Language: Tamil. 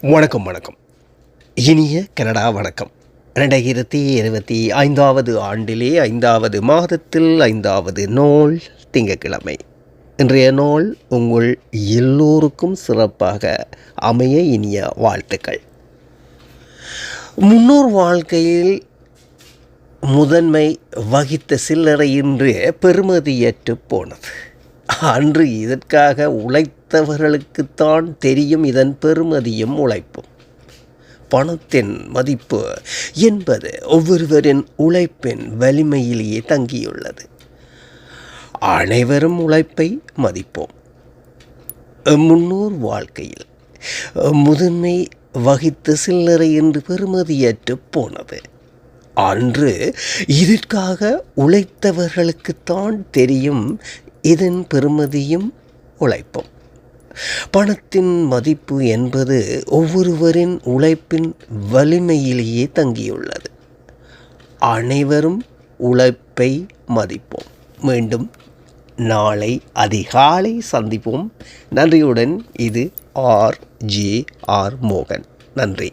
வணக்கம். இனிய கனடா வணக்கம். 2025 ஆண்டிலே 5வது மாதத்தில் 5வது நாள் திங்கட்கிழமை. இன்றைய நாள் உங்கள் எல்லோருக்கும் சிறப்பாக அமைய இனிய வாழ்த்துக்கள். முன்னோர் வாழ்க்கையில் முதன்மை வகித்த சில்லறை இன்று பெறுமதியற்று போனது. அன்று இதற்காக உழைத்தவர்களுக்குத்தான் தெரியும் இதன் பெறுமதியும் உழைப்பும். பணத்தின் மதிப்பு என்பது ஒவ்வொருவரின் உழைப்பின் வலிமையிலேயே தங்கியுள்ளது. அனைவரும் உழைப்பை மதிப்போம். முன்னோர் வாழ்க்கையில் முதன்மை வகித்த சில்லறை என்று பெறுமதியற்று போனது. அன்று இதற்காக உழைத்தவர்களுக்குத்தான் தெரியும் இதன் பெறுமதியும் உழைப்பும். பணத்தின் மதிப்பு என்பது ஒவ்வொருவரின் உழைப்பின் வலிமையிலேயே தங்கியுள்ளது. அனைவரும் உழைப்பை மதிப்போம். மீண்டும் நாளை அதிகாலை சந்திப்போம். நன்றியுடன் இது ஆர்.ஜே.ஆர். மோகன். நன்றி.